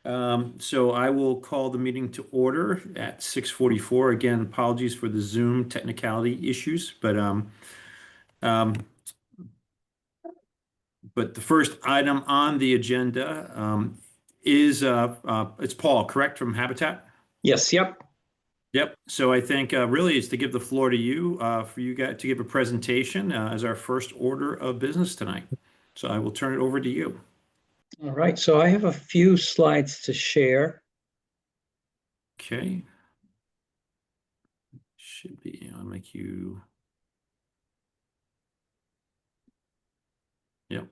So I will call the meeting to order at 6:44. Again, apologies for the Zoom technicality issues, um, but the first item on the agenda is it's Paul, correct, from Habitat? Yes, yep. Yep. So I think really is to give the floor to you for you guys to give a presentation as our first order of business tonight. So I will turn it over to you. All right, so I have a few slides to share. Okay. Should be, I'll make you. Yep.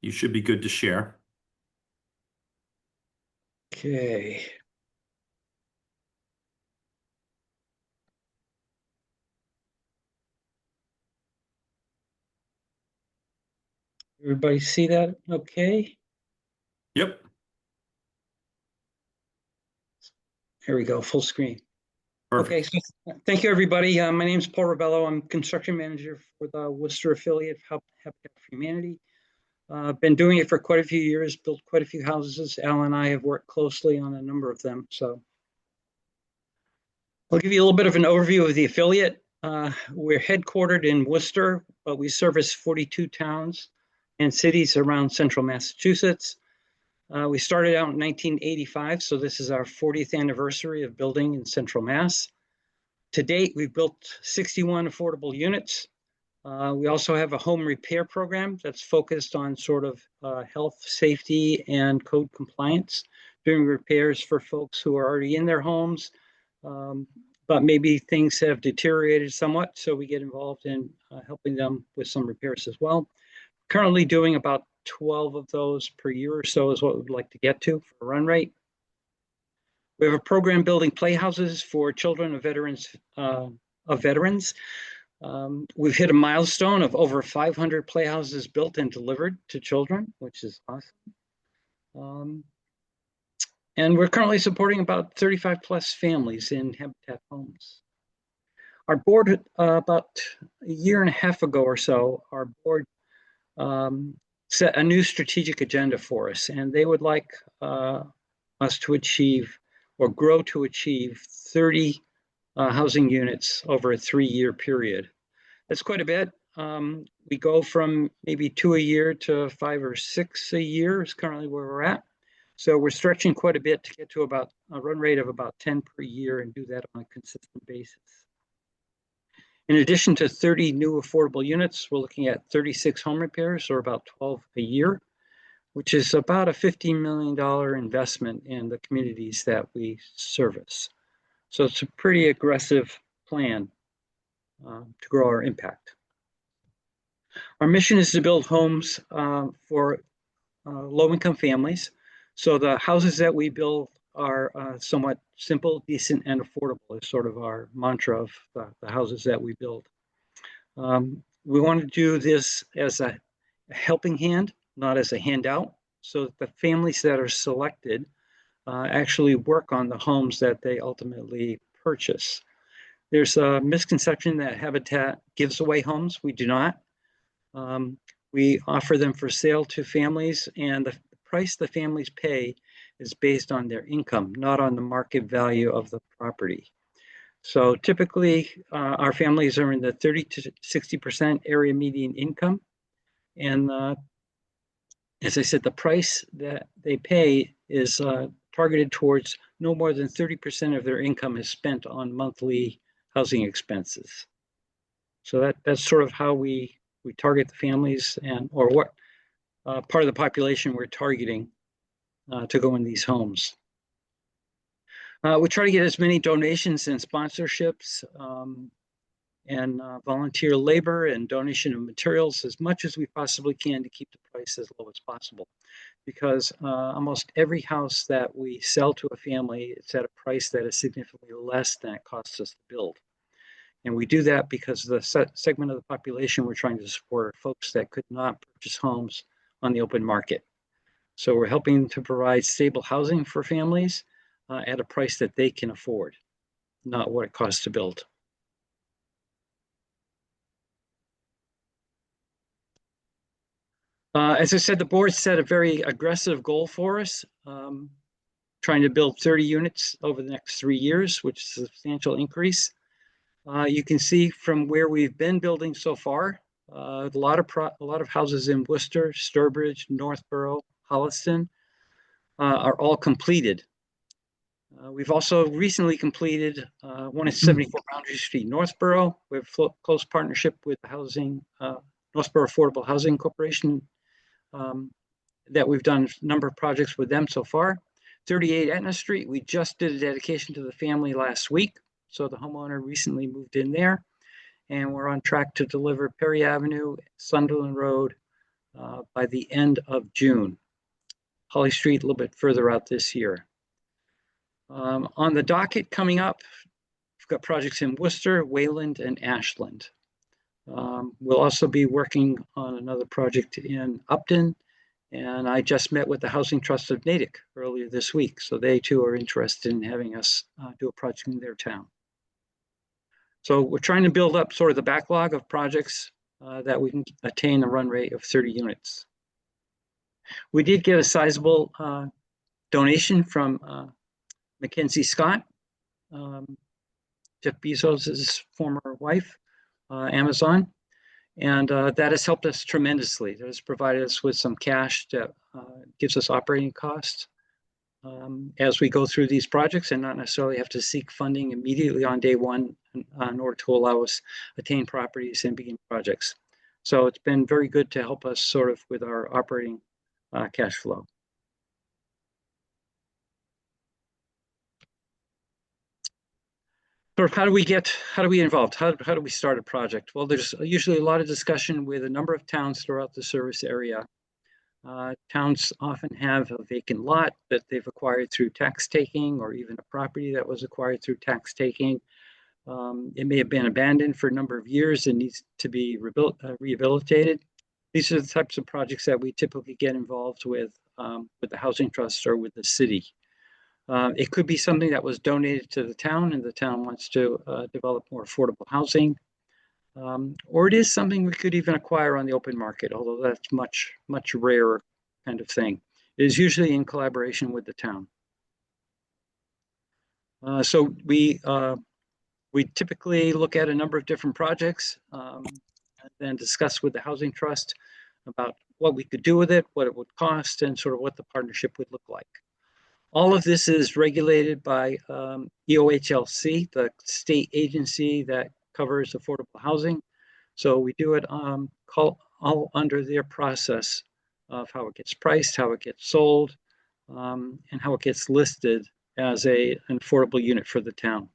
You should be good to share. Okay. Everybody see that okay? Yep. Here we go, full screen. Okay, Perfect. so thank you, everybody. My name is Paul Rebello. I'm construction manager for the Worcester affiliate of Habitat for Humanity. I've been doing it for quite a few years, built quite a few houses. Al and I have worked closely on a number of them. So I'll give you a little bit of an overview of the affiliate. We're headquartered in Worcester, but we service 42 towns and cities around central Massachusetts. We started out in 1985, so this is our 40th anniversary of building in central Mass. To date, we've built 61 affordable units. We also have a home repair program that's focused on sort of health, safety, and code compliance, doing repairs for folks who are already in their homes, but maybe things have deteriorated somewhat, so we get involved in helping them with some repairs as well. Currently doing about 12 of those per year or so is what we'd like to get to for a run rate. We have a program building playhouses for children of veterans. We've hit a milestone of over 500 playhouses built and delivered to children, which is awesome. And we're currently supporting about 35 plus families in Habitat homes. Our board, about a year and a half ago or so, our board set a new strategic agenda for us, and they would like us to achieve or grow to achieve 30 housing units over a 3-year period. That's quite a bit. We go from maybe 2 a year to 5 or 6 a year is currently where we're at. So we're stretching quite a bit to get to about a run rate of about 10 per year and do that on a consistent basis. In addition to 30 new affordable units, we're looking at 36 home repairs, or about 12 a year, which is about a $15 million investment in the communities that we service. So it's a pretty aggressive plan to grow our impact. Our mission is to build homes for low-income families. So the houses that we build are somewhat simple, decent, and affordable is sort of our mantra of the houses that we build. We want to do this as a helping hand, not as a handout, so that the families that are selected actually work on the homes that they ultimately purchase. There's a misconception that Habitat gives away homes. We do not. We offer them for sale to families, and the price the families pay is based on their income, not on the market value of the property. So typically, our families are in the 30 to 60% area median income. And as I said, the price that they pay is targeted towards no more than 30% of their income is spent on monthly housing expenses. So that's sort of how we target the families, and or what part of the population we're targeting to go in these homes. We try to get as many donations and sponsorships and volunteer labor and donation of materials as much as we possibly can to keep the price as low as possible. Because almost every house that we sell to a family, it's at a price that is significantly less than it costs us to build. And we do that because the segment of the population we're trying to support are folks that could not purchase homes on the open market. So we're helping to provide stable housing for families at a price that they can afford, not what it costs to build. As I said, the board set a very aggressive goal for us, trying to build 30 units over the next 3 years, which is a substantial increase. You can see from where we've been building so far, a lot of houses in Worcester, Sturbridge, Northborough, Holliston are all completed. We've also recently completed one at 74 Boundary Street, Northborough. We have close partnership with the Northborough Affordable Housing Corporation that we've done a number of projects with them so far. 38 Etna Street, we just did a dedication to the family last week. So the homeowner recently moved in there, and we're on track to deliver Perry Avenue, Sunderland Road by the end of June. Holly Street a little bit further out this year. On the docket coming up, we've got projects in Worcester, Wayland, and Ashland. We'll also be working on another project in Upton, and I just met with the Housing Trust of Natick earlier this week, so they too are interested in having us do a project in their town. So we're trying to build up sort of the backlog of projects that we can attain a run rate of 30 units. We did get a sizable donation from Mackenzie Scott, Jeff Bezos' former wife, Amazon, and that has helped us tremendously. It has provided us with some cash that gives us operating costs as we go through these projects, and not necessarily have to seek funding immediately on day one in order to allow us attain properties and begin projects. So it's been very good to help us sort of with our operating cash flow. So how do we get involved? How do we start a project? Well, there's usually a lot of discussion with a number of towns throughout the service area. Towns often have a vacant lot that they've acquired through tax taking, or even a property that was acquired through tax taking. It may have been abandoned for a number of years and needs to be rehabilitated. These are the types of projects that we typically get involved with the housing trust or with the city. It could be something that was donated to the town and the town wants to develop more affordable housing. Or it is something we could even acquire on the open market, although that's much rarer kind of thing. It is usually in collaboration with the town. So we typically look at a number of different projects and then discuss with the housing trust about what we could do with it, what it would cost, and sort of what the partnership would look like. All of this is regulated by EOHLC, the state agency that covers affordable housing. So we do it all under their process of how it gets priced, how it gets sold, and how it gets listed as an affordable unit for the town.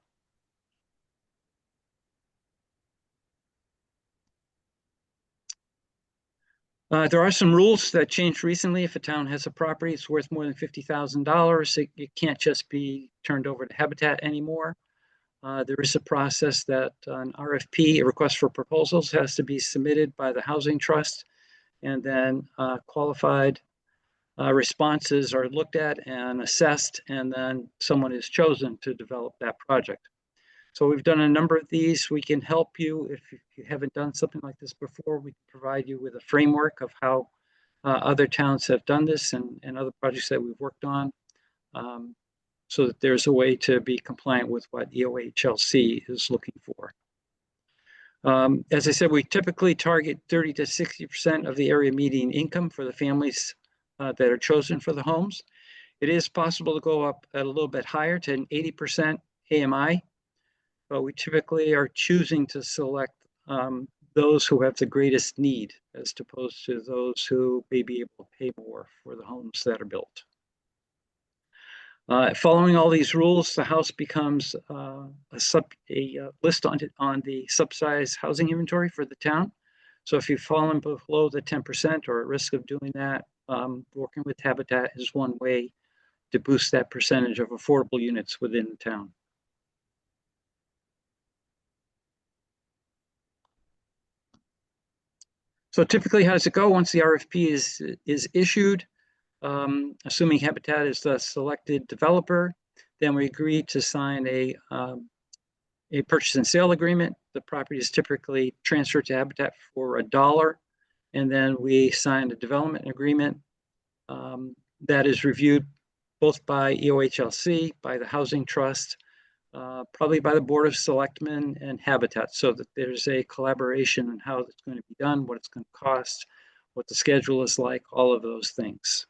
There are some rules that changed recently. If a town has a property, it's worth more than $50,000, it can't just be turned over to Habitat anymore. There is a process that an RFP, a request for proposals, has to be submitted by the Housing Trust, and then qualified responses are looked at and assessed, and then someone is chosen to develop that project. So we've done a number of these. We can help you if you haven't done something like this before. We can provide you with a framework of how other towns have done this and other projects that we've worked on, so that there's a way to be compliant with what EOHLC is looking for. As I said, we typically target 30 to 60% of the area median income for the families that are chosen for the homes. It is possible to go up at a little bit higher to an 80% AMI, but we typically are choosing to select those who have the greatest need, as opposed to those who may be able to pay more for the homes that are built. Following all these rules, the house becomes a list on the subsidized housing inventory for the town. So if you've fallen below the 10% or at risk of doing that, working with Habitat is one way to boost that percentage of affordable units within the town. So typically, how does it go once the RFP is issued? Assuming Habitat is the selected developer, then we agree to sign a purchase and sale agreement. The property is typically transferred to Habitat for $1 And then we signed a development agreement that is reviewed both by EOHLC, by the Housing Trust, probably by the Board of Selectmen and Habitat, so that there's a collaboration on how it's going to be done, what it's going to cost, what the schedule is like, all of those things.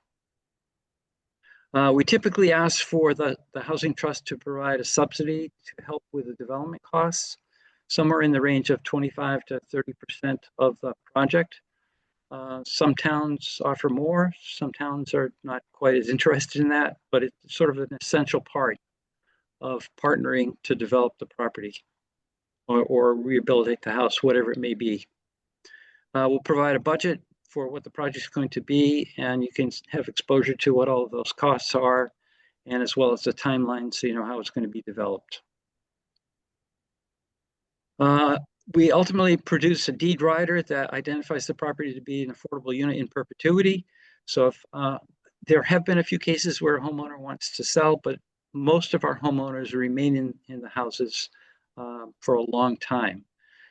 We typically ask for the Housing Trust to provide a subsidy to help with the development costs, somewhere in the range of 25 to 30% of the project. Some towns offer more, some towns are not quite as interested in that, but it's sort of an essential part of partnering to develop the property or rehabilitate the house, whatever it may be. We'll provide a budget for what the project is going to be, and you can have exposure to what all of those costs are, and as well as the timeline, so you know how it's going to be developed. We ultimately produce a deed rider that identifies the property to be an affordable unit in perpetuity. So if there have been a few cases where a homeowner wants to sell, but most of our homeowners remain in the houses for a long time.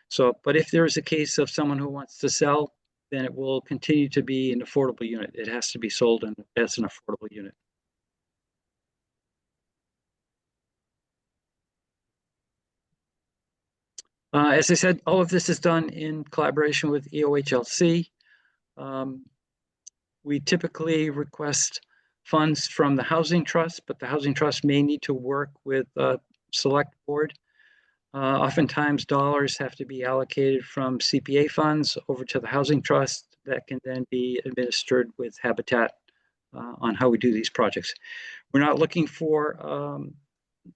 So, but if there is a case of someone who wants to sell, then it will continue to be an affordable unit. It has to be sold as an affordable unit. As I said, all of this is done in collaboration with EOHLC. We typically request funds from the Housing Trust, but the Housing Trust may need to work with a select board. Oftentimes dollars have to be allocated from CPA funds over to the Housing Trust that can then be administered with Habitat on how we do these projects. We're not looking for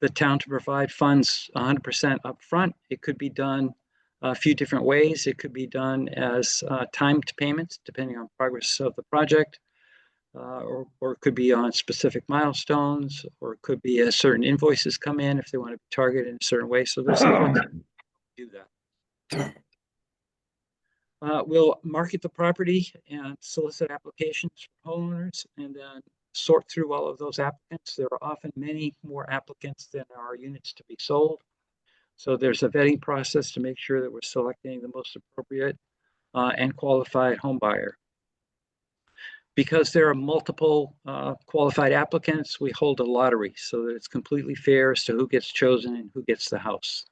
the town to provide funds 100% upfront. It could be done a few different ways. It could be done as timed payments, depending on progress of the project, or it could be on specific milestones, or it could be as certain invoices come in if they want to be targeted in a certain way. So there's some flexibility to do that. We'll market the property and solicit applications from homeowners, and then sort through all of those applicants. There are often many more applicants than there are units to be sold. So there's a vetting process to make sure that we're selecting the most appropriate and qualified home buyer. Because there are multiple qualified applicants, we hold a lottery so that it's completely fair as to who gets chosen and who gets the house.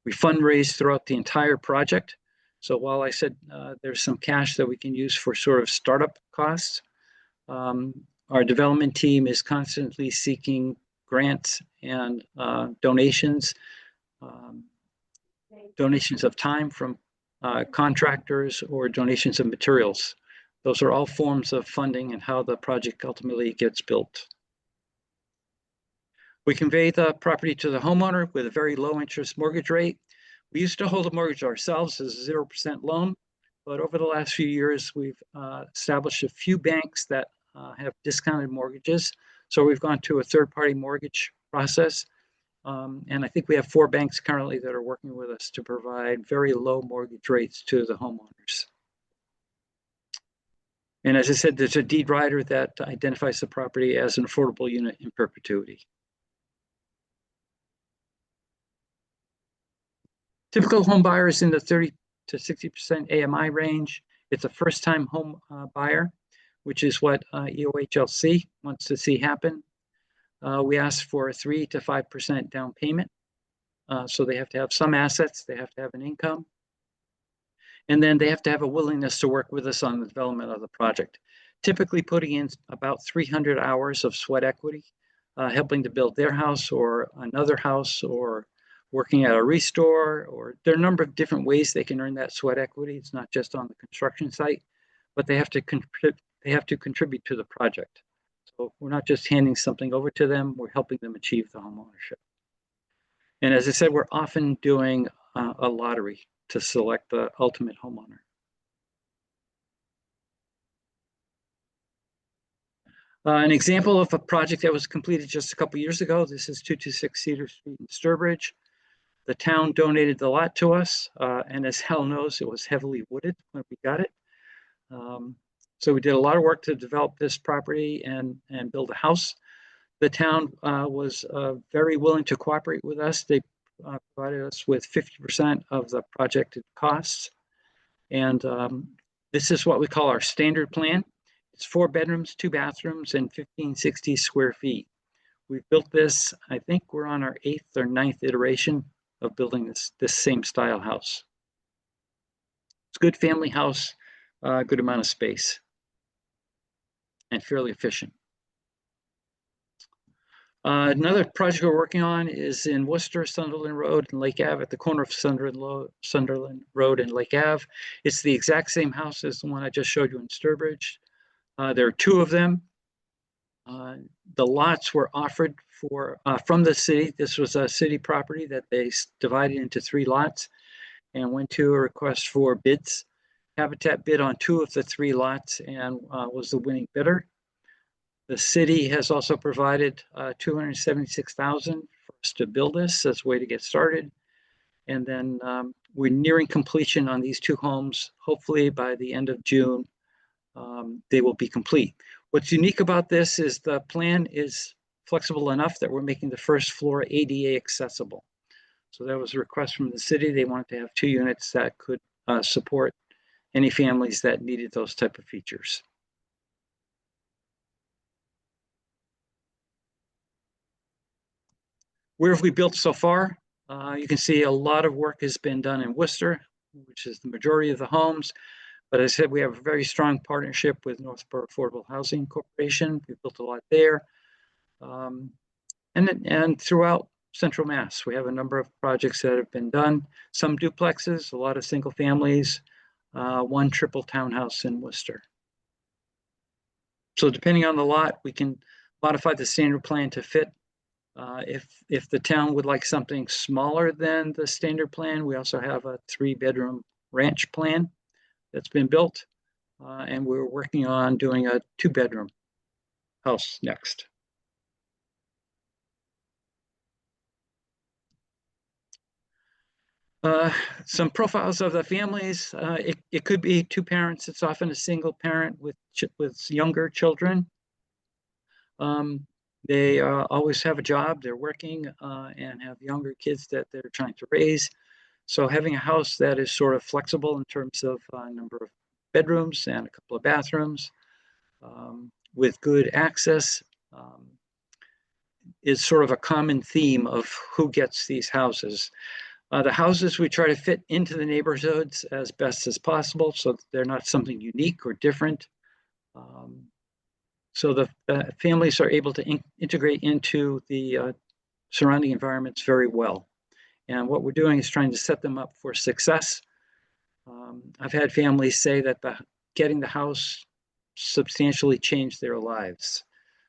We fundraise throughout the entire project. So while I said there's some cash that we can use for sort of startup costs, our development team is constantly seeking grants and donations, donations of time from contractors or donations of materials. Those are all forms of funding and how the project ultimately gets built. We convey the property to the homeowner with a very low interest mortgage rate. We used to hold a mortgage ourselves as a 0% loan, but over the last few years, we've established a few banks that have discounted mortgages. So we've gone to a third-party mortgage process. And I think we have 4 banks currently that are working with us to provide very low mortgage rates to the homeowners. And as I said, there's a deed rider that identifies the property as an affordable unit in perpetuity. Typical home buyer is in the 30 to 60% AMI range. It's a first-time home buyer, which is what EOHLC wants to see happen. We ask for a 3 to 5% down payment. So they have to have some assets, they have to have an income, and then they have to have a willingness to work with us on the development of the project. Typically putting in about 300 hours of sweat equity, helping to build their house or another house, or working at a restore, or there are a number of different ways they can earn that sweat equity. It's not just on the construction site, but they have to contribute to the project. So we're not just handing something over to them, we're helping them achieve the home ownership. And as I said, we're often doing a lottery to select the ultimate homeowner. An example of a project that was completed just a couple years ago. This is 226 Cedar Street in Sturbridge. The town donated the lot to us, and as hell knows, it was heavily wooded when we got it. So we did a lot of work to develop this property and build a house. The town was very willing to cooperate with us. They provided us with 50% of the projected costs. And this is what we call our standard plan. It's 4 bedrooms, 2 bathrooms, and 1560 square feet. We've built this, I think we're on our 8th or 9th iteration of building this same style house. It's a good family house, good amount of space, and fairly efficient. Another project we're working on is in Worcester, Sunderland Road and Lake Ave, at the corner of Sunderland Road and Lake Ave. It's the exact same house as the one I just showed you in Sturbridge. There are 2 of them. The lots were offered from the city. This was a city property that they divided into 3 lots and went to a request for bids. Habitat bid on 2 of the 3 lots and was the winning bidder. The city has also provided $276,000 for us to build this as a way to get started. And then we're nearing completion on these 2 homes. Hopefully by the end of June, they will be complete. What's unique about this is the plan is flexible enough that we're making the first floor ADA accessible. So that was a request from the city. They wanted to have 2 units that could support any families that needed those type of features. Where have we built so far? You can see a lot of work has been done in Worcester, which is the majority of the homes. But as I said, we have a very strong partnership with Northborough Affordable Housing Corporation. We've built a lot there. And throughout Central Mass, we have a number of projects that have been done. Some duplexes, a lot of single families, 1 triple townhouse in Worcester. So depending on the lot, we can modify the standard plan to fit. If the town would like something smaller than the standard plan, we also have a 3-bedroom ranch plan that's been built. And we're working on doing a 2-bedroom house next. Some profiles of the families. It could be 2 parents. It's often a single parent with younger children. They always have a job, they're working, and have younger kids that they're trying to raise. So having a house that is sort of flexible in terms of number of bedrooms and a couple of bathrooms with good access is sort of a common theme of who gets these houses. The houses we try to fit into the neighborhoods as best as possible so that they're not something unique or different. So the families are able to integrate into the surrounding environments very well. And what we're doing is trying to set them up for success. I've had families say that getting the house substantially changed their lives.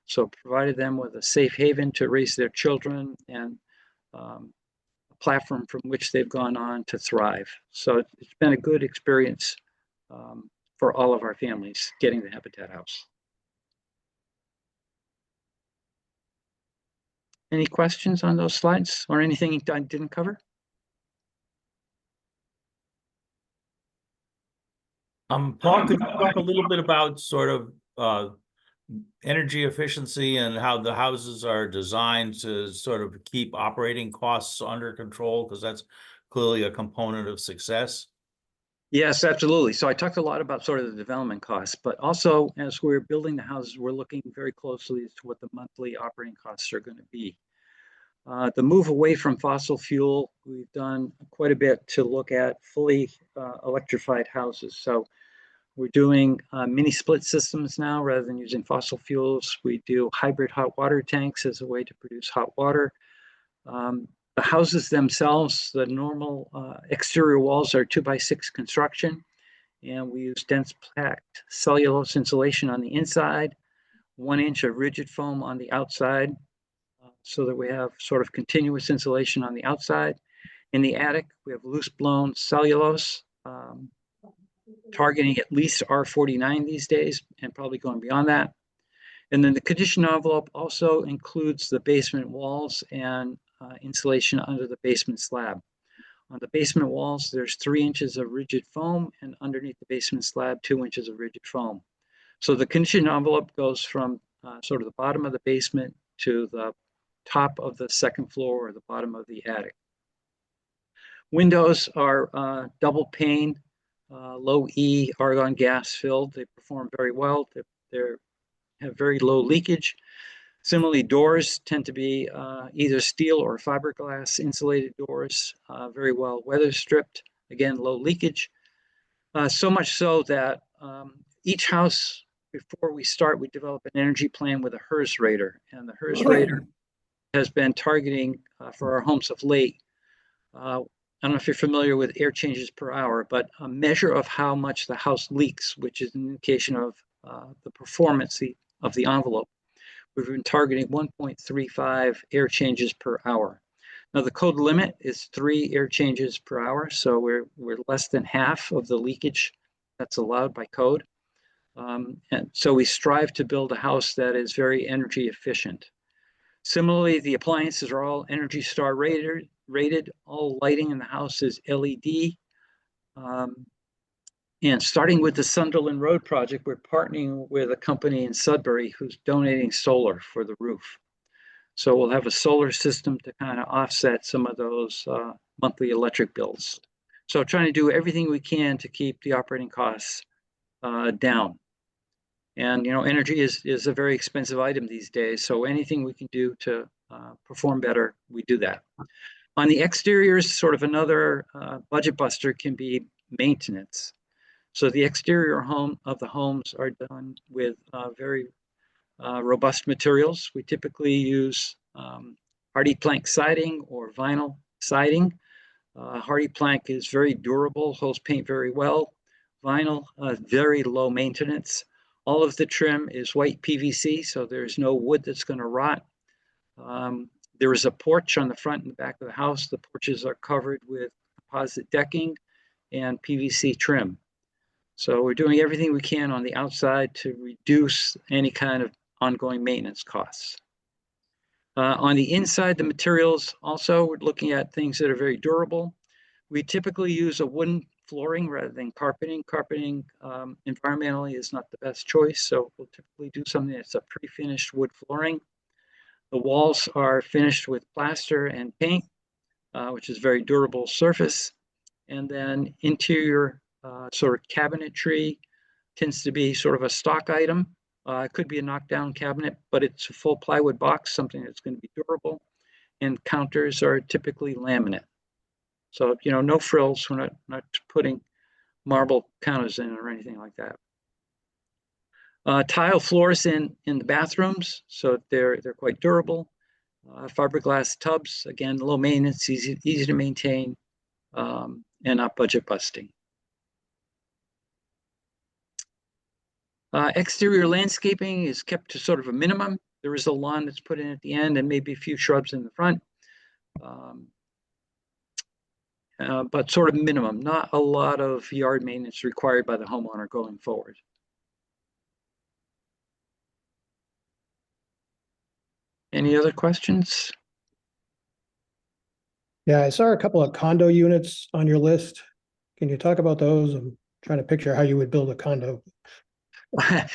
So provided them with a safe haven to raise their children and a platform from which they've gone on to thrive. So it's been a good experience for all of our families getting the Habitat house. Any questions on those slides or anything I didn't cover? Paul, could you talk a little bit about sort of energy efficiency and how the houses are designed to sort of keep operating costs under control? Because that's clearly a component of success. Yes, absolutely. So I talked a lot about sort of the development costs, but also as we're building the houses, we're looking very closely as to what the monthly operating costs are going to be. The move away from fossil fuel, we've done quite a bit to look at fully electrified houses. So we're doing mini split systems now rather than using fossil fuels. We do hybrid hot water tanks as a way to produce hot water. The houses themselves, the normal exterior walls are 2x6 construction, and we use dense packed cellulose insulation on the inside, 1 inch of rigid foam on the outside, so that we have sort of continuous insulation on the outside. In the attic, we have loose blown cellulose, targeting at least R49 these days, and probably going beyond that. And then the condition envelope also includes the basement walls and insulation under the basement slab. On the basement walls, there's 3 inches of rigid foam, and underneath the basement slab, 2 inches of rigid foam. So the condition envelope goes from sort of the bottom of the basement to the top of the 2nd floor or the bottom of the attic. Windows are double pane low E argon gas filled. They perform very well. They have very low leakage. Similarly, doors tend to be either steel or fiberglass insulated doors, very well weather stripped. Again, low leakage. So much so that each house, before we start, we develop an energy plan with a HERS rater. And the HERS rater has been targeting for our homes of late. I don't know if you're familiar with air changes per hour, but a measure of how much the house leaks, which is an indication of the performance of the envelope. We've been targeting 1.35 air changes per hour. Now the code limit is 3 air changes per hour, so we're less than half of the leakage that's allowed by code. And so we strive to build a house that is very energy efficient. Similarly, the appliances are all Energy Star rated. All lighting in the house is LED. And starting with the Sunderland Road project, we're partnering with a company in Sudbury who's donating solar for the roof. So we'll have a solar system to kind of offset some of those monthly electric bills. So trying to do everything we can to keep the operating costs down. And energy is a very expensive item these days. So anything we can do to perform better, we do that. On the exteriors, sort of another budget buster can be maintenance. So the exterior of the homes are done with very robust materials. We typically use hardy plank siding or vinyl siding. Hardy plank is very durable, holds paint very well. Vinyl, very low maintenance. All of the trim is white PVC, so there's no wood that's going to rot. There is a porch on the front and the back of the house. The porches are covered with composite decking and PVC trim. So we're doing everything we can on the outside to reduce any kind of ongoing maintenance costs. On the inside, the materials also, we're looking at things that are very durable. We typically use a wooden flooring rather than carpeting. Carpeting environmentally is not the best choice, so we'll typically do something that's a pre-finished wood flooring. The walls are finished with plaster and paint, which is a very durable surface. And then interior sort of cabinetry tends to be sort of a stock item. It could be a knockdown cabinet, but it's a full plywood box, something that's going to be durable. And counters are typically laminate. So, no frills. We're not putting marble counters in or anything like that. Tile floors in the bathrooms, so they're quite durable. Fiberglass tubs, again, low maintenance, easy to maintain, and not budget busting. Exterior landscaping is kept to sort of a minimum. There is a lawn that's put in at the end and maybe a few shrubs in the front. But sort of minimum, not a lot of yard maintenance required by the homeowner going forward. Any other questions? Yeah, I saw a couple of condo units on your list. Can you talk about those? I'm trying to picture how you would build a condo.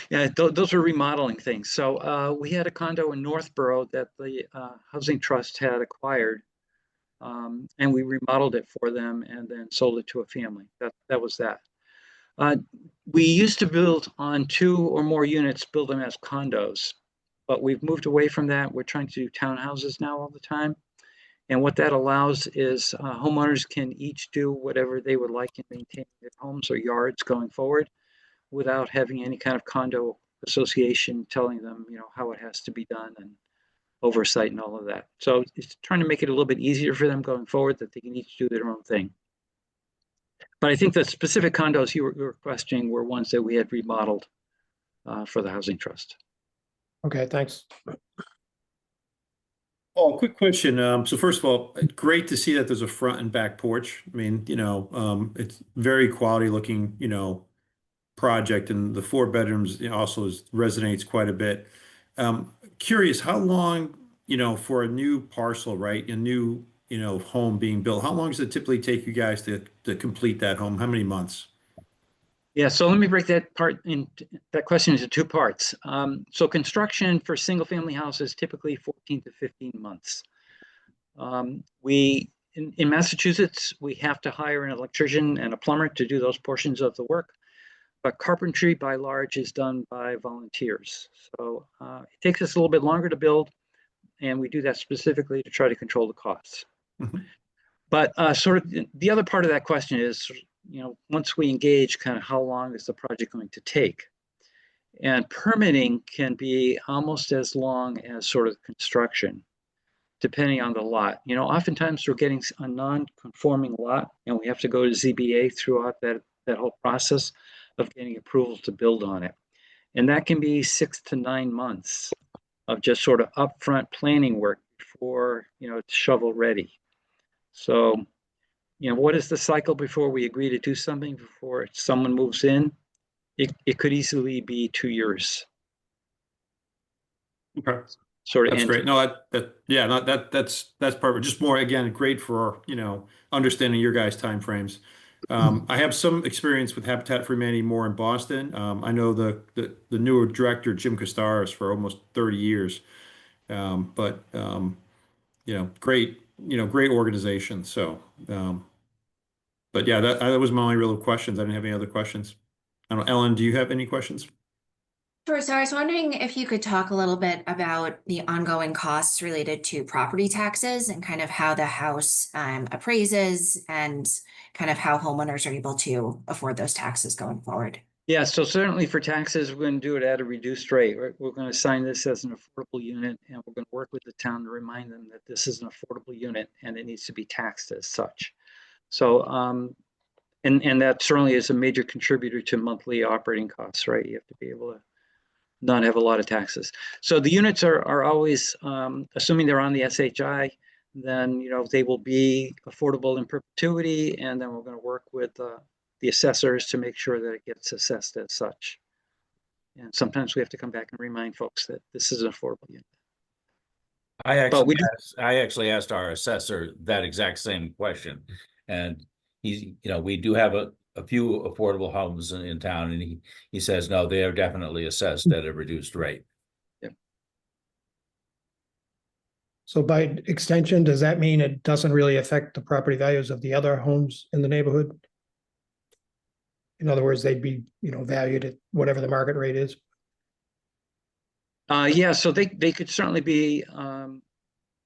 Yeah, those are remodeling things. So we had a condo in Northborough that the Housing Trust had acquired, and we remodeled it for them and then sold it to a family. That was that. We used to build on 2 or more units, build them as condos, but we've moved away from that. We're trying to do townhouses now all the time. And what that allows is homeowners can each do whatever they would like in maintaining their homes or yards going forward without having any kind of condo association telling them, how it has to be done and oversight and all of that. So it's trying to make it a little bit easier for them going forward that they can each do their own thing. But I think the specific condos you were questioning were ones that we had remodeled for the Housing Trust. Okay, thanks. Oh, quick question. So first of all, great to see that there's a front and back porch. I mean, it's very quality looking, project, and the 4 bedrooms also resonates quite a bit. Curious, how long, for a new parcel, right? A new, home being built, how long does it typically take you guys to complete that home? How many months? Yeah, so let me break that question into 2 parts. So construction for single family houses typically 14 to 15 months. We in Massachusetts, we have to hire an electrician and a plumber to do those portions of the work. But carpentry by large is done by volunteers. So it takes us a little bit longer to build, and we do that specifically to try to control the costs. Mhm. But sort of the other part of that question is, once we engage, kind of how long is the project going to take? And permitting can be almost as long as sort of construction, depending on the lot. Oftentimes we're getting a non-conforming lot, and we have to go to ZBA throughout that whole process of getting approval to build on it. And that can be 6 to 9 months of just sort of upfront planning work before, it's shovel ready. So, what is the cycle before we agree to do something, before someone moves in? It could easily be 2 years. Okay. Sort of That's end. great. No, yeah, no, that's perfect. Just more, again, great for, understanding your guys' timeframes. I have some experience with Habitat for Humanity more in Boston. I know the newer director, Jim Costaris, for almost 30 years. Great, great organization. So, but yeah, that was my only real questions. I didn't have any other questions. I don't know, Ellen, do you have any questions? Sure. So I was wondering if you could talk a little bit about the ongoing costs related to property taxes and kind of how the house appraises and kind of how homeowners are able to afford those taxes going forward. Yeah, so certainly for taxes, we're going to do it at a reduced rate. We're going to assign this as an affordable unit, and we're going to work with the town to remind them that this is an affordable unit and it needs to be taxed as such. So, and that certainly is a major contributor to monthly operating costs, right? You have to be able to not have a lot of taxes. So the units are always, assuming they're on the SHI, then, they will be affordable in perpetuity, and then we're going to work with the assessors to make sure that it gets assessed as such. And sometimes we have to come back and remind folks that this is an affordable unit. I we actually asked our assessor that exact same question. And we do have a few affordable homes in town, and he says, no, they are definitely assessed at a reduced rate. So by extension, does that mean it doesn't really affect the property values of the other homes in the neighborhood? In other words, they'd be, valued at whatever the market rate is. Yeah, so they could certainly be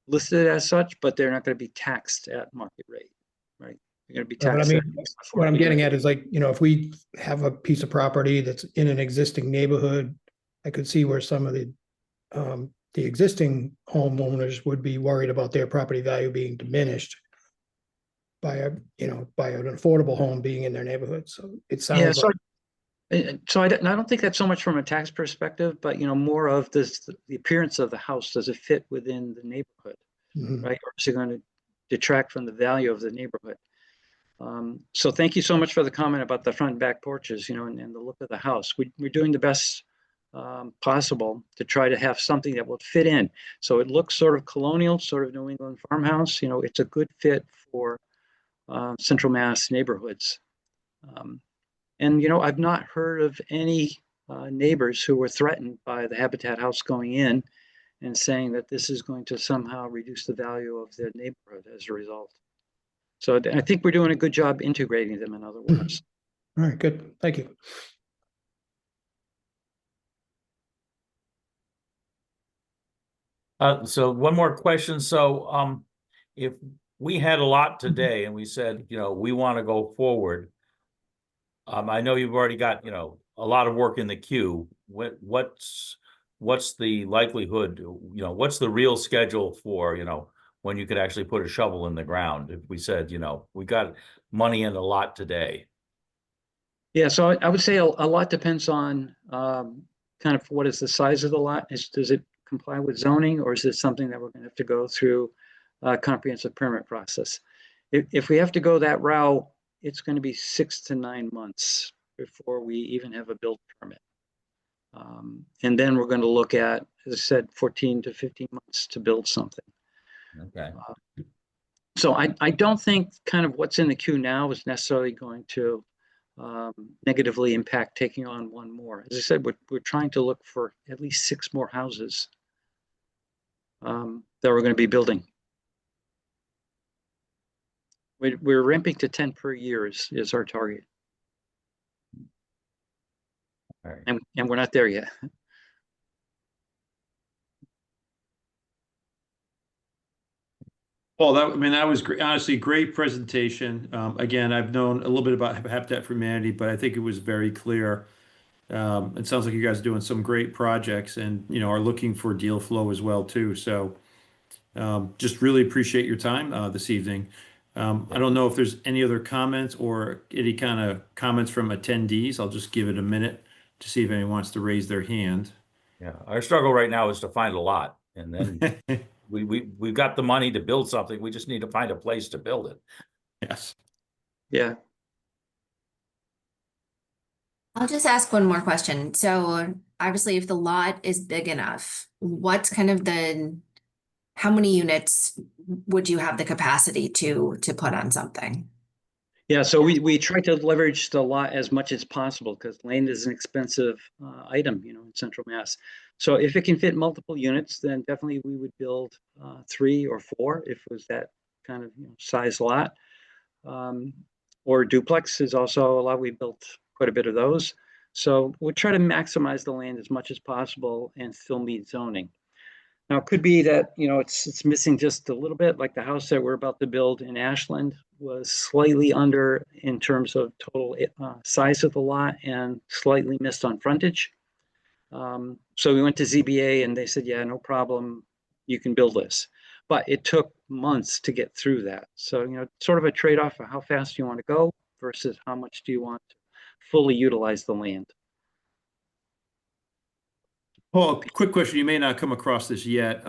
listed as such, but they're not going to be taxed at market rate, right? They're going to be But I taxed. mean, what I'm getting at is like, if we have a piece of property that's in an existing neighborhood, I could see where some of the existing homeowners would be worried about their property value being diminished by by an affordable home being in their neighborhood. So it Yeah, sounds so I don't think that's so much from a tax perspective, but more of this, the appearance of the house. Does it fit within the neighborhood, Mhm. right? Or is it going to detract from the value of the neighborhood? So thank you so much for the comment about the front and back porches, and the look of the house. We're doing the best possible to try to have something that will fit in. So it looks sort of colonial, sort of New England farmhouse. It's a good fit for Central Mass neighborhoods. And I've not heard of any neighbors who were threatened by the Habitat house going in and saying that this is going to somehow reduce the value of their neighborhood as a result. So I think we're doing a good job integrating them, in other words. All right, good. Thank you. So one more question. So if we had a lot today and we said, we want to go forward, I know you've already got, a lot of work in the queue. What's the likelihood, what's the real schedule for, when you could actually put a shovel in the ground? If we said, we got money in a lot today. Yeah, so I would say a lot depends on kind of what is the size of the lot. Does it comply with zoning, or is it something that we're going to have to go through a comprehensive permit process? If we have to go that route, it's going to be 6 to 9 months before we even have a build permit. And then we're going to look at, as I said, 14 to 15 months to build something. Okay. So I don't think kind of what's in the queue now is necessarily going to negatively impact taking on one more. As I said, we're trying to look for at least 6 more houses that we're going to be building. We're ramping to 10 per year is our target. All right. And we're not there yet. Paul, that was great. Honestly, great presentation. Again, I've known a little bit about Habitat for Humanity, but I think it was very clear. It sounds like you guys are doing some great projects and, are looking for deal flow as well too. So, just really appreciate your time, this evening. I don't know if there's any other comments or any kind of comments from attendees. I'll just give it a minute to see if anyone wants to raise their hand. Yeah, our struggle right now is to find a lot, and then we've got the money to build something. We just need to find a place to build it. Yes. Yeah. I'll just ask one more question. So obviously, if the lot is big enough, what's kind of how many units would you have the capacity to put on something? Yeah, so we try to leverage the lot as much as possible because land is an expensive item, in Central Mass. So if it can fit multiple units, then definitely we would build 3 or 4 if it was that kind of size lot. Or duplex is also a lot. We built quite a bit of those. So we try to maximize the land as much as possible and still meet zoning. Now, it could be that, it's missing just a little bit, like the house that we're about to build in Ashland was slightly under in terms of total size of the lot and slightly missed on frontage. So we went to ZBA and they said, yeah, no problem, you can build this. But it took months to get through that. So, sort of a trade-off of how fast you want to go versus how much do you want to fully utilize the land. Paul, quick question. You may not come across this yet.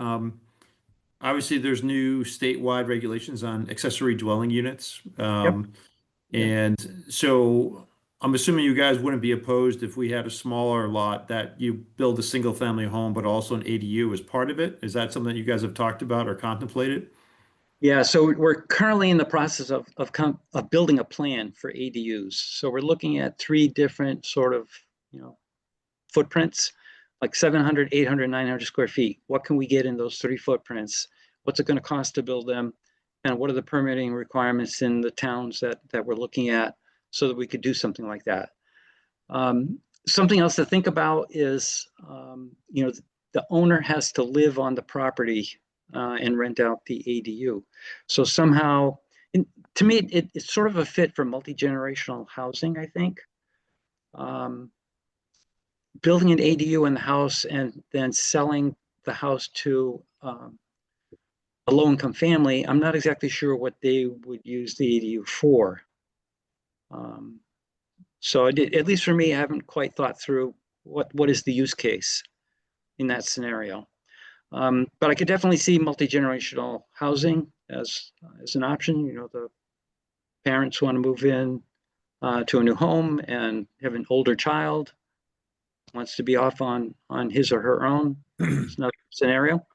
Obviously, there's new statewide regulations on accessory dwelling units. Yep. And so I'm assuming you guys wouldn't be opposed if we had a smaller lot that you build a single family home, but also an ADU as part of it. Is that something that you guys have talked about or contemplated? Yeah, so we're currently in the process of building a plan for ADUs. So we're looking at 3 different sort of, footprints, like 700, 800, 900 square feet. What can we get in those 3 footprints? What's it going to cost to build them? And what are the permitting requirements in the towns that we're looking at so that we could do something like that? Something else to think about is, the owner has to live on the property and rent out the ADU. So somehow, to me, it's sort of a fit for multi-generational housing, I think. Building an ADU in the house and then selling the house to a low-income family, I'm not exactly sure what they would use the ADU for. So at least for me, I haven't quite thought through what is the use case in that scenario. But I could definitely see multi-generational housing as an option. The parents want to move in to a new home and have an older child wants to be off on his or her own. It's another scenario.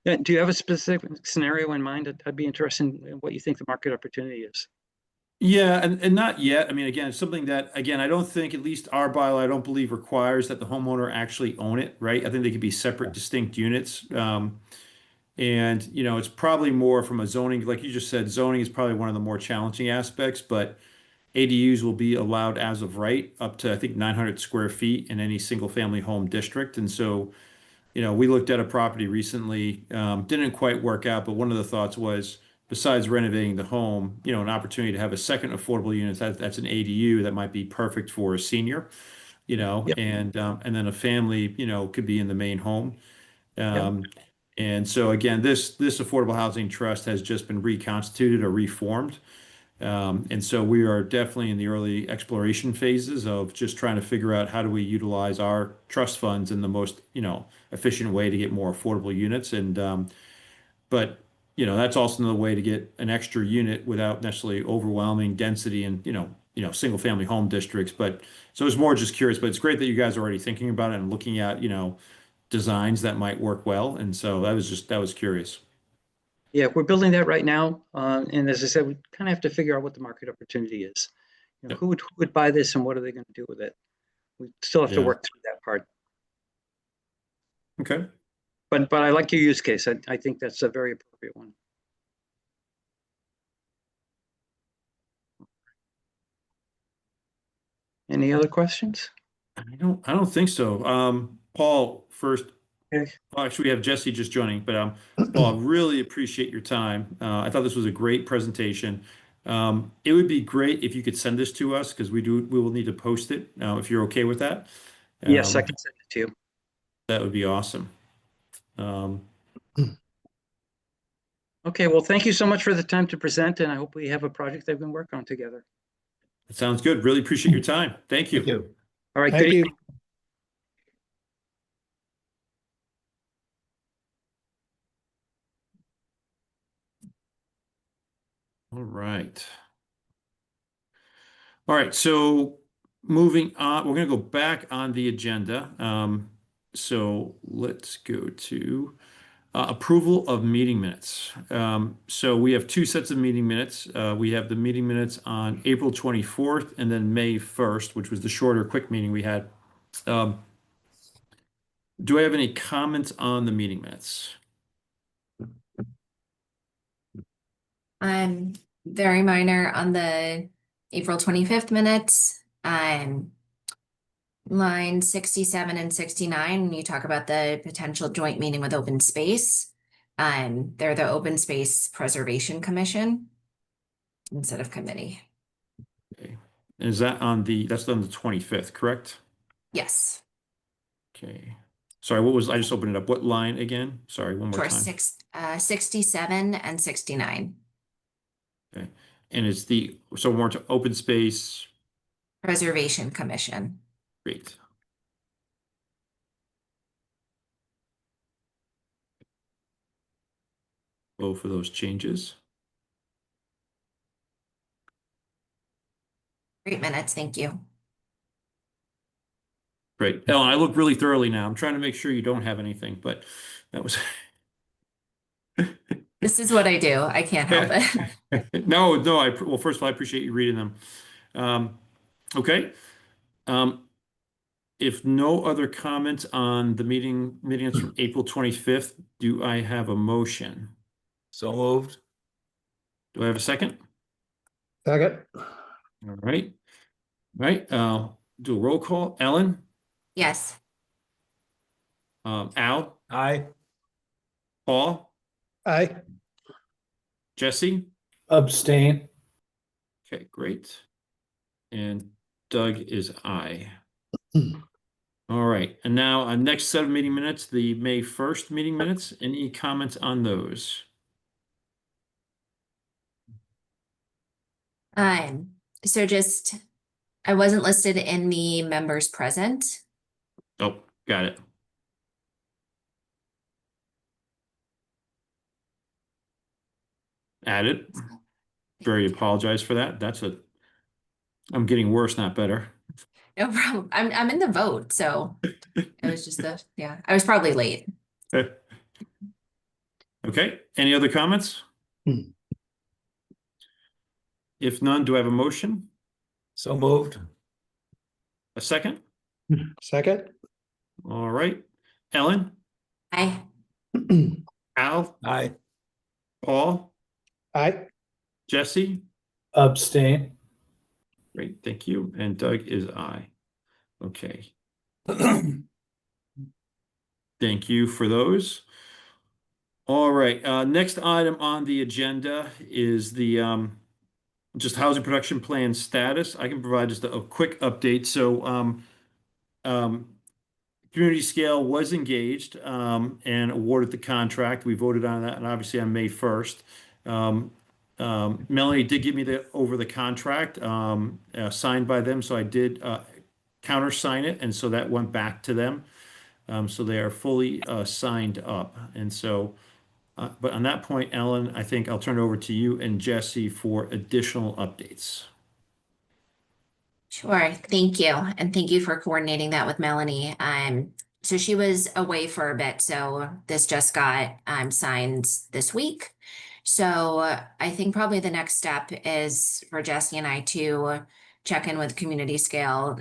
Yeah, do you have a specific scenario in mind? I'd be interested in what you think the market opportunity is. Yeah, and not yet. I mean, again, it's something that, again, I don't think, at least our bylaw, I don't believe requires that the homeowner actually own it, right? I think they could be separate, distinct units. And, it's probably more from a zoning, like you just said, zoning is probably one of the more challenging aspects, but ADUs will be allowed as of right up to, I think, 900 square feet in any single family home district. And so, we looked at a property recently, didn't quite work out, but one of the thoughts was, besides renovating the home, an opportunity to have a second affordable unit that's an ADU that might be perfect for a senior, Yep. and then a family, could be in the main home. Yep. And so again, this affordable housing trust has just been reconstituted or reformed. And so we are definitely in the early exploration phases of just trying to figure out how do we utilize our trust funds in the most, efficient way to get more affordable units. And but that's also another way to get an extra unit without necessarily overwhelming density and single family home districts. But so it's more just curious, but it's great that you guys are already thinking about it and looking at, designs that might work well. And so that was curious. Yeah, we're building that right now. And as I said, we kind of have to figure out what the market opportunity is. Yep. Who would buy this and what are they going to do with it? We still have to Yeah. work through that part. Okay. But I like your use case. I think that's a very appropriate one. Any other questions? I don't think so. Paul, first, Okay. actually, we have Jesse just joining, but Paul, really appreciate your time. I thought this was a great presentation. It would be great if you could send this to us because we will need to post it, if you're okay with that. Yes, I Um, can send it to you. that would be awesome. Um, Okay, well, thank you so much for the time to present, and I hope we have a project that we can work on together. It sounds good. Really appreciate your time. Thank you. Thank you. All right, good Thank you. evening. All right. All right, so moving on, we're going to go back on the agenda. So let's go to approval of meeting minutes. So we have two sets of meeting minutes. We have the meeting minutes on April 24th and then May 1st, which was the shorter, quick meeting we had. Do I have any comments on the meeting minutes? Very minor on the April 25th minutes. Line 67 and 69, when you talk about the potential joint meeting with open space. They're the Open Space Preservation Commission instead of committee. Okay. Is that that's on the 25th, correct? Yes. Okay. Sorry, I just opened it up. What line again? Sorry, one more For time. 67 and 69. Okay. And it's so more to open space. Preservation Commission. Great. Both of those changes. Great minutes, thank you. Great. Ellen, I look really thoroughly now. I'm trying to make sure you don't have anything, but that was. This is what I do. I can't help it. No, well, first of all, I appreciate you reading them. Okay. If no other comments on the minutes from April 25th, do I have a motion? So moved. Do I have a second? Second. All right. Right. Do a roll call. Ellen, Yes. Al, Aye. Paul, Aye. Jesse. Abstain. Okay, great. And Doug is aye. All right, and now next set of meeting minutes, the May 1st meeting minutes. Any comments on those? So just, I wasn't listed in the members present. Oh, got it. Added. Very apologize for that. I'm getting worse, not better. No problem. I'm in the vote, so it was just I was probably late. Okay, any other comments? If none, do I have a motion? So moved. A second? Second. All right. Ellen, Aye. Al, Aye. Paul, Aye. Jesse? Abstain. Great, thank you. And Doug is aye. Okay, thank you for those. All right, next item on the agenda is the just housing production plan status. I can provide just a quick update. So community scale was engaged and awarded the contract. We voted on that, and obviously on May 1st. Melanie did give me over the contract signed by them, so I did countersign it, and so that went back to them. So they are fully signed up, and so. But on that point, Ellen, I think I'll turn it over to you and Jesse for additional updates. Sure, thank you. And thank you for coordinating that with Melanie. So she was away for a bit, so this just got signed this week. So I think probably the next step is for Jesse and I to check in with Community Scale.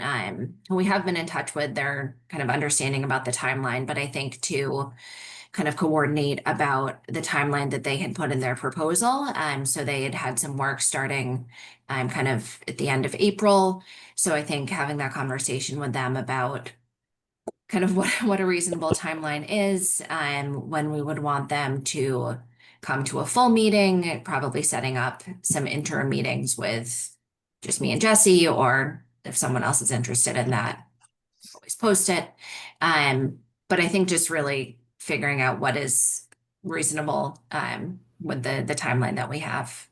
We have been in touch with their kind of understanding about the timeline, but I think to kind of coordinate about the timeline that they had put in their proposal. So they had had some work starting kind of at the end of April. So I think having that conversation with them about kind of what a reasonable timeline is, when we would want them to come to a full meeting, probably setting up some interim meetings with just me and Jesse, or if someone else is interested in that, always post it. But I think just really figuring out what is reasonable with the timeline that we have.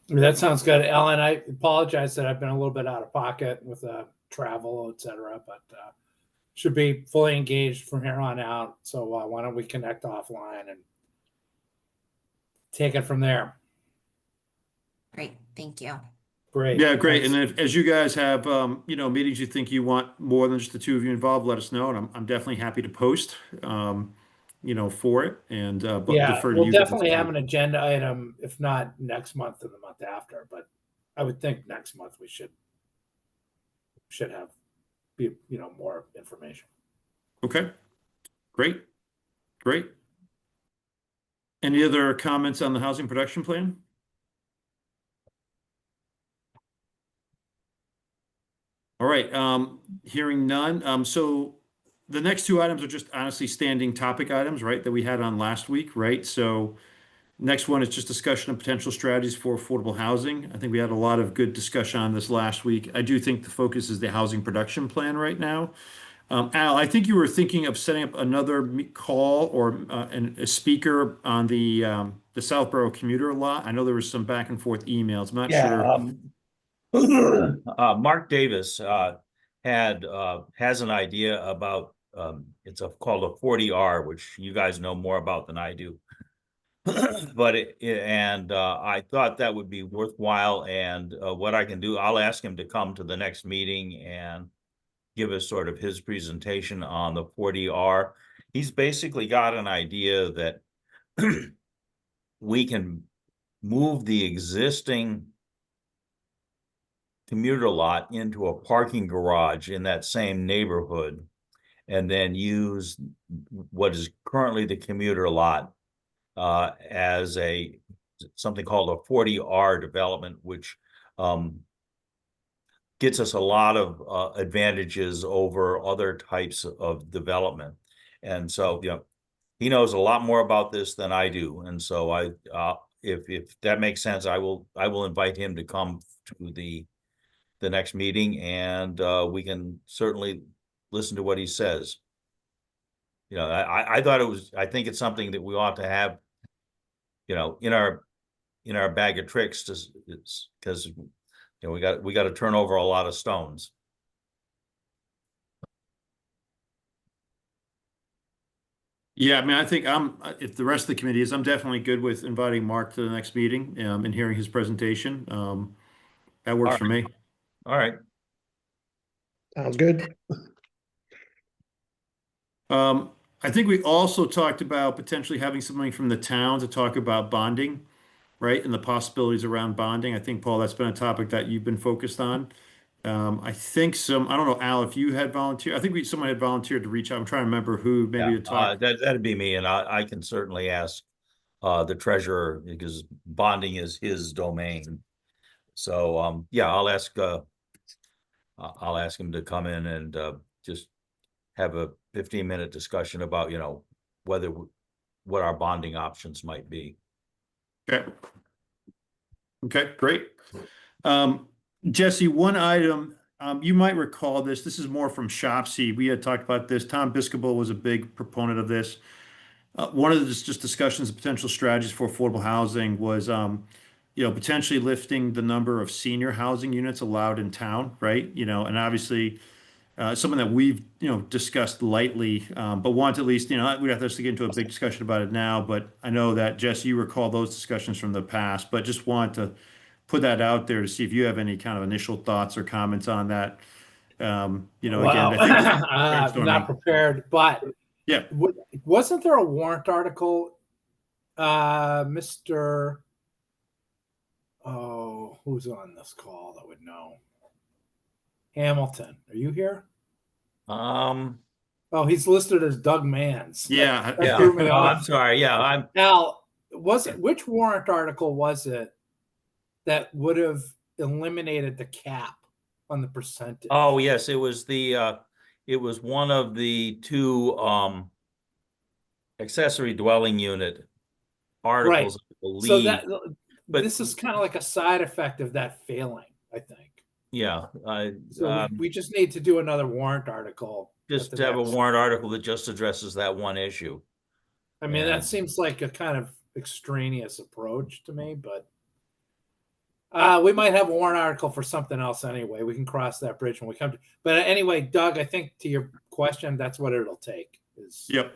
That sounds good. Ellen, I apologize that I've been a little bit out of pocket with travel, et cetera, but should be fully engaged from here on out. So why don't we connect offline and take it from there? Great, thank you. Great. Yeah, great. Thanks. And if, as you guys have, meetings you think you want more than just the two of you involved, let us know. And I'm definitely happy to post, for it and, but Yeah, defer to we'll you guys. definitely have an agenda item, if not next month and the month after, but I would think next month we should have more information. Okay, great, great. Any other comments on the housing production plan? All right, hearing none. So the next two items are just honestly standing topic items, right, that we had on last week, right? So next one is just discussion of potential strategies for affordable housing. I think we had a lot of good discussion on this last week. I do think the focus is the housing production plan right now. Al, I think you were thinking of setting up another call or a speaker on the Southborough commuter lot. I know there was some back and forth emails. I'm not sure. Mark Davis has an idea about it's called a 40R, which you guys know more about than I do. But I thought that would be worthwhile. And what I can do, I'll ask him to come to the next meeting and give us sort of his presentation on the 40R. He's basically got an idea that we can move the existing commuter lot into a parking garage in that same neighborhood, and then use what is currently the commuter lot as something called a 40R development, which gets us a lot of advantages over other types of development. And so, he knows a lot more about this than I do. And so if that makes sense, I will invite him to come to the next meeting, and we can certainly listen to what he says. I thought I think it's something that we ought to have, in our bag of tricks, because we got to turn over a lot of stones. Yeah, I mean, I think if the rest of the committee is, I'm definitely good with inviting Mark to the next meeting, and hearing his presentation. That works for me. All right. Sounds good. I think we also talked about potentially having something from the town to talk about bonding, right? And the possibilities around bonding. I think, Paul, that's been a topic that you've been focused on. I think I don't know, Al, if you had volunteered, I think someone had volunteered to reach out. I'm trying to remember who maybe to talk. That'd be me, and I can certainly ask the treasurer, because bonding is his domain. So yeah, I'll ask him to come in and just have a 15-minute discussion about what our bonding options might be. Okay. Okay, great. Jesse, one item, you might recall this. This is more from Shopsy. We had talked about this. Tom Biscobel was a big proponent of this. One of the just discussions of potential strategies for affordable housing was, potentially lifting the number of senior housing units allowed in town, right? And obviously, something that we've, discussed lightly, but want to at least, we'd have to get into a big discussion about it now. But I know that, Jesse, you recall those discussions from the past, but just want to put that out there to see if you have any kind of initial thoughts or comments on that. Again, I think I'm not prepared, but yeah, wasn't there a warrant article, Mr. Oh, who's on this call that would know? Hamilton, are you here? Oh, he's listed as Doug Mans. Yeah, That Yeah, threw me oh, off. I'm sorry. Yeah, I'm, Now, which warrant article was it that would have eliminated the cap on the percentage? oh, yes, it was it was one of the two, accessory dwelling unit articles, I So believe. that But this is kind of like a side effect of that failing, I think. yeah, So we just need to do another warrant article. at just the have a next- warrant article that just addresses that one issue. I mean, that and- seems like a kind of extraneous approach to me, but we might have a warrant article for something else anyway. We can cross that bridge when we come to. But anyway, Doug, I think to your question, that's what it'll take. Is yep.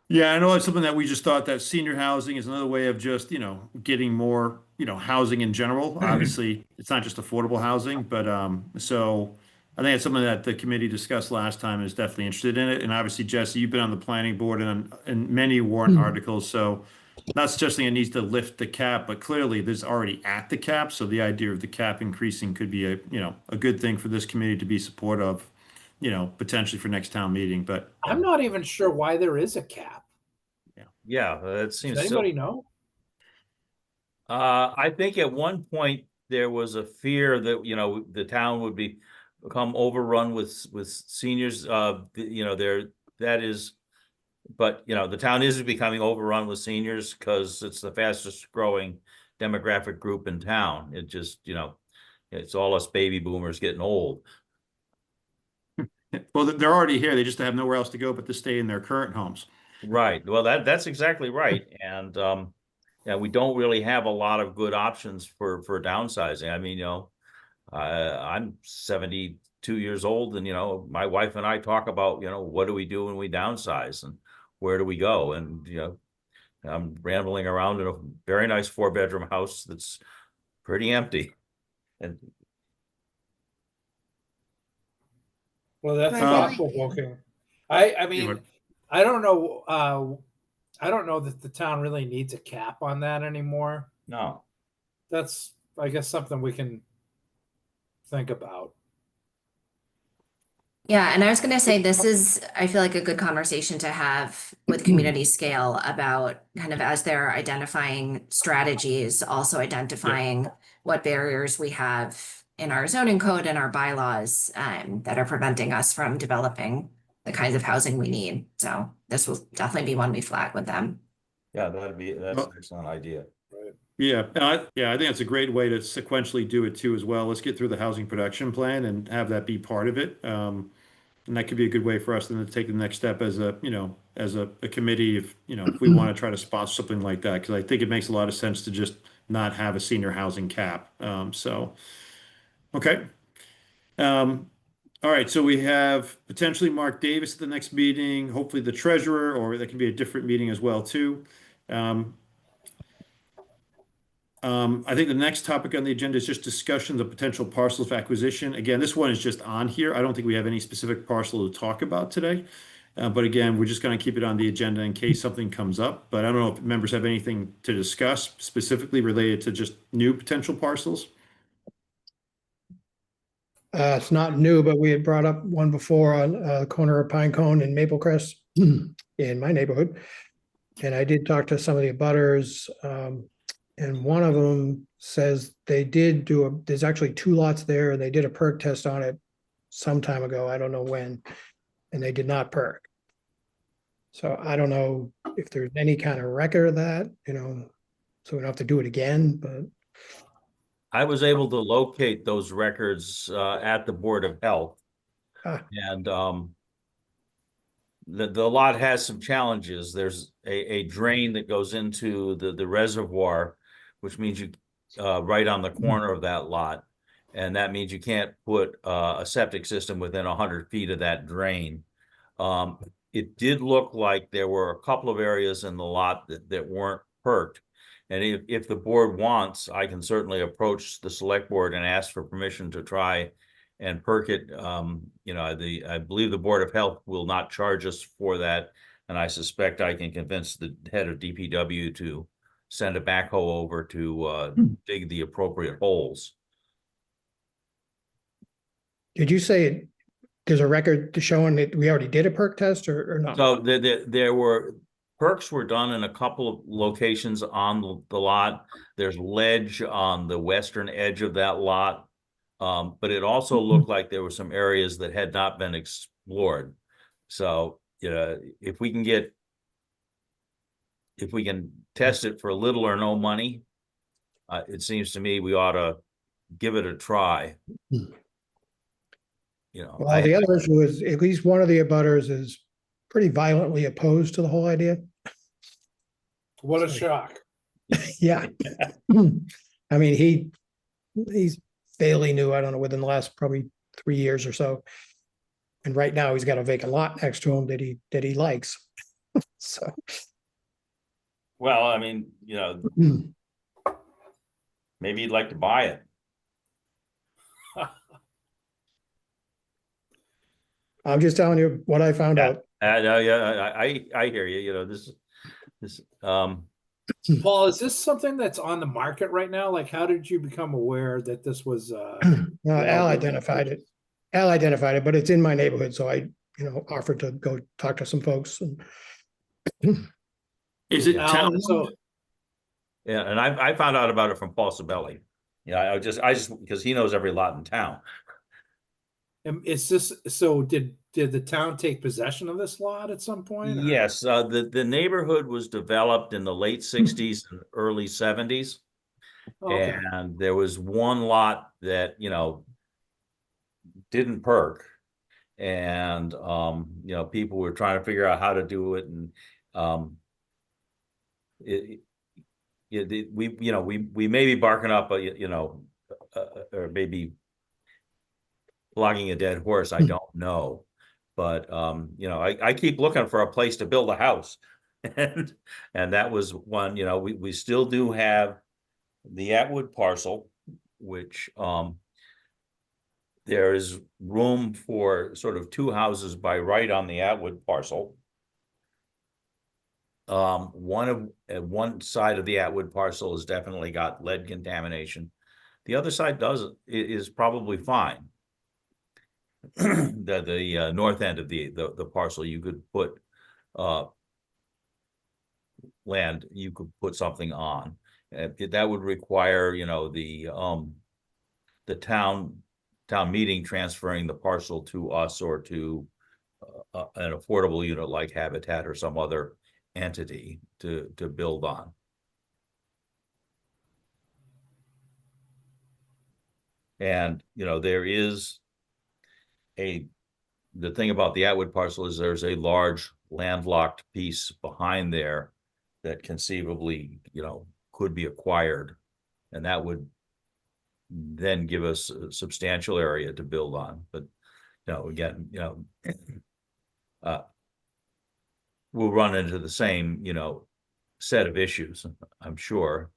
Yeah, I know it's something that we just thought that senior housing is another way of just, getting more, housing in general. Obviously, it's not just affordable housing, but so I think it's something that the committee discussed last time and is definitely interested in it. And obviously, Jesse, you've been on the planning board and many warrant articles, so not suggesting it needs to lift the cap, but clearly there's already at the cap. So the idea of the cap increasing could be a good thing for this committee to be supportive of, potentially for next town meeting. But I'm not even sure why there is a cap. Yeah, that Does seems anybody know? I think at one point there was a fear that, the town would become overrun with seniors. That is, but the town is becoming overrun with seniors because it's the fastest growing demographic group in town. It just, it's all us baby boomers getting old. well, they're already here. They just have nowhere else to go but to stay in their current homes. Right. Well, that's exactly right. And yeah, we don't really have a lot of good options for downsizing. I mean, I'm 72 years old, and my wife and I talk about, what do we do when we downsize and where do we go? And I'm rambling around in a very nice 4-bedroom house that's pretty empty. And Well, that's Right. thought provoking. I mean, would- I don't know. I don't know that the town really needs a cap on that anymore. no, That's, I guess, something we can think about. Yeah, and I was gonna say, this is, I feel like a good conversation to have with community scale about kind of as they're identifying strategies, also identifying what barriers we have in our zoning code and our bylaws that are preventing us from developing the kinds of housing we need. So this will definitely be one we flag with them. yeah, that's an excellent idea. Yeah, and I think that's a great way to sequentially do it too as well. Let's get through the housing production plan and have that be part of it. And that could be a good way for us then to take the next step as a committee if we want to try to spot something like that, because I think it makes a lot of sense to just not have a senior housing cap. Okay. All right, so we have potentially Mark Davis at the next meeting, hopefully the treasurer, or that can be a different meeting as well too. I think the next topic on the agenda is just discussion of potential parcels of acquisition. Again, this one is just on here. I don't think we have any specific parcel to talk about today. But again, we're just going to keep it on the agenda in case something comes up. But I don't know if members have anything to discuss specifically related to just new potential parcels. It's not new, but we had brought up one before on the corner of Pinecone and Maple Crest in my neighborhood. And I did talk to some of the abutters, and one of them says they did there's actually 2 lots there, and they did a perk test on it some time ago. I don't know when, and they did not perk. So I don't know if there's any kind of record of that, so we don't have to do it again, but. I was able to locate those records at the Board of Health. Ah. And the lot has some challenges. There's a drain that goes into the reservoir, which means you right on the corner of that lot. And that means you can't put a septic system within 100 feet of that drain. It did look like there were a couple of areas in the lot that weren't perked. And if the board wants, I can certainly approach the select board and ask for permission to try and perk it. I believe the Board of Health will not charge us for that. And I suspect I can convince the head of DPW to send a backhoe over to dig the appropriate holes. Did you say there's a record showing that we already did a perk test or not? So there were, perks were done in a couple of locations on the lot. There's ledge on the western edge of that lot. But it also looked like there were some areas that had not been explored. So, if we can test it for little or no money, it seems to me we ought to give it a try. Well, the other issue is at least one of the abutters is pretty violently opposed to the whole idea. What a Sorry. shock. Yeah. I mean, he's fairly new, I don't know, within the last probably 3 years or so. And right now he's got a vacant lot next to him that he likes. So, Well, I mean, maybe you'd like to buy it. I'm just telling you what I found out. Yeah, I hear you. This Paul, is this something that's on the market right now? Like, how did you become aware that this was Al identified it. Al identified it, but it's in my neighborhood, so I, offered to go talk to some folks. And Is it town? Yeah, and I found out about it from Paul Sabelli. Yeah, I just because he knows every lot in town. Is this so? Did the town take possession of this lot at some point? or- Yes, the neighborhood was developed in the late 60s and early 70s. Oh, okay. And there was one lot that, didn't perk. And, people were trying to figure out how to do it. And we may be barking up, or maybe flogging a dead horse. I don't know. But, I keep looking for a place to build a house. And that was one, we still do have the Atwood parcel, which there is room for sort of 2 houses by right on the Atwood parcel. One side of the Atwood parcel has definitely got lead contamination. The other side is probably fine. The north end of the parcel, you could put land, you could put something on. That would require, the town meeting transferring the parcel to us or to an affordable unit like Habitat or some other entity to build on. And, there is the thing about the Atwood parcel is there's a large landlocked piece behind there that conceivably, could be acquired. And that would then give us a substantial area to build on. But, again, we'll run into the same, set of issues, I'm sure.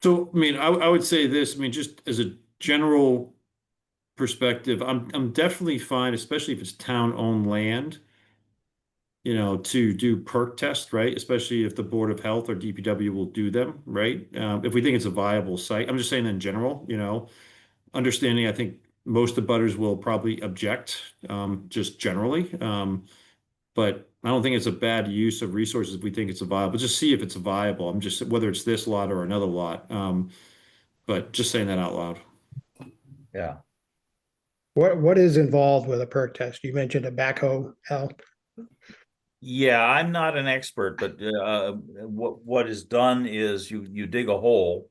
So, I mean, I would say this, I mean, just as a general perspective, I'm definitely fine, especially if it's town-owned land, to do perk tests, right? Especially if the Board of Health or DPW will do them, right? If we think it's a viable site, I'm just saying in general, understanding, I think most abutters will probably object, just generally. But I don't think it's a bad use of resources if we think it's a viable. Just see if it's a viable. I'm just whether it's this lot or another lot. But just saying that out loud. Yeah. what is involved with a perk test? You mentioned a backhoe, Al. Yeah, I'm not an expert, but what is done is you dig a hole,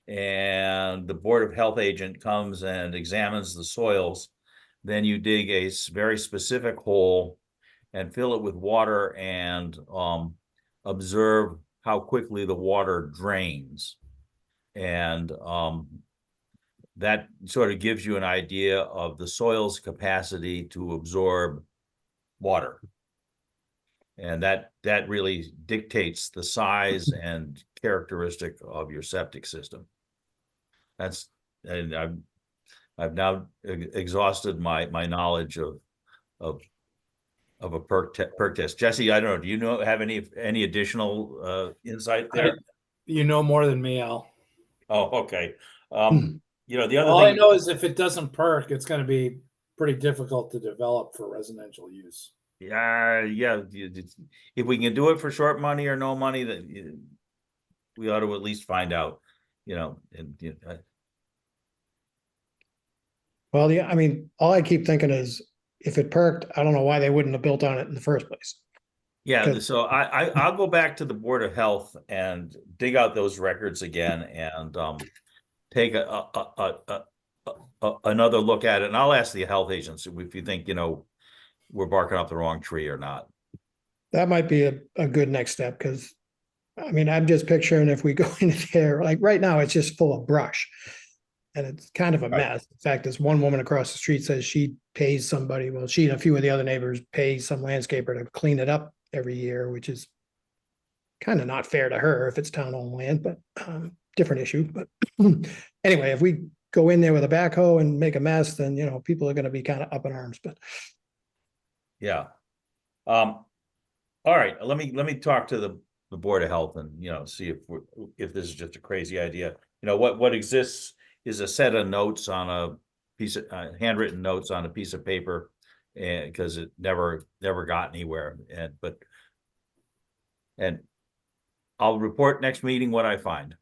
and the Board of Health agent comes and examines the soils. Then you dig a very specific hole and fill it with water and observe how quickly the water drains. And that sort of gives you an idea of the soil's capacity to absorb water. And that really dictates the size and characteristic of your septic system. And I've now exhausted my knowledge of a perk test. Jesse, I don't know. Do you have any additional insight there? You know more than me, Al. Oh, okay. Hmm. You know, the other All I thing, know is if it doesn't perk, it's gonna be pretty difficult to develop for residential use. yeah, if we can do it for short money or no money, that we ought to at least find out, you know, and Well, yeah, I mean, all I keep thinking is if it perked, I don't know why they wouldn't have built on it in the first place. yeah, Good. so I'll go back to the Board of Health and dig out those records again and take another look at it, and I'll ask the health agents if you think, you know, we're barking up the wrong tree or not. That might be a good next step, because I mean, I'm just picturing if we go into there, like right now, it's just full of brush. And it's kind of a Right. mess. In fact, this one woman across the street says she pays somebody, well, she and a few of the other neighbors pay some landscaper to clean it up every year, which is kind of not fair to her if it's town-owned land, but different issue. But anyway, if we go in there with a backhoe and make a mess, then, you know, people are gonna be kind of up in arms, but Yeah. All right, let me talk to the Board of Health and, you know, see if this is just a crazy idea. You know, what exists is a set of notes on a piece of handwritten notes on a piece of paper, and because it never got anywhere. And I'll report next meeting what I find.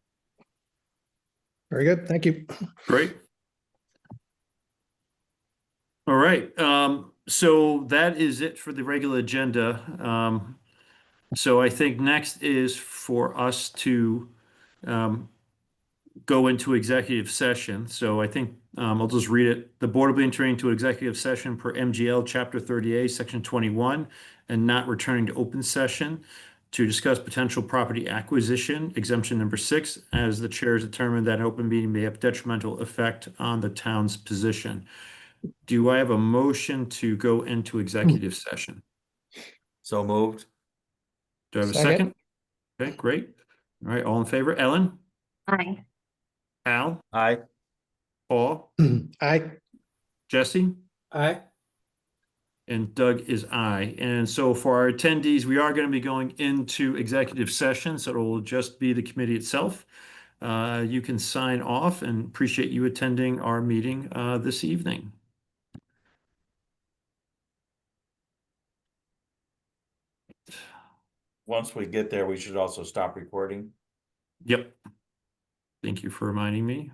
very good. Thank you. Great. All right, so that is it for the regular agenda. So I think next is for us to go into executive session. So I think I'll just read it. The board will be entering into executive session per MGL Chapter 30A, Section 21, and not returning to open session to discuss potential property acquisition, exemption number 6, as the chair has determined that an open meeting may have detrimental effect on the town's position. Do I have a motion to go into executive session? So moved. Do I have a Second. second? Okay, great. All right, all in favor? Ellen? Aye. Al? Aye. Paul? Aye. Jesse? Aye. And Doug is aye. And so for our attendees, we are going to be going into executive session, so it will just be the committee itself. You can sign off, and appreciate you attending our meeting this evening. Once we get there, we should also stop recording. Yep. Thank you for reminding me.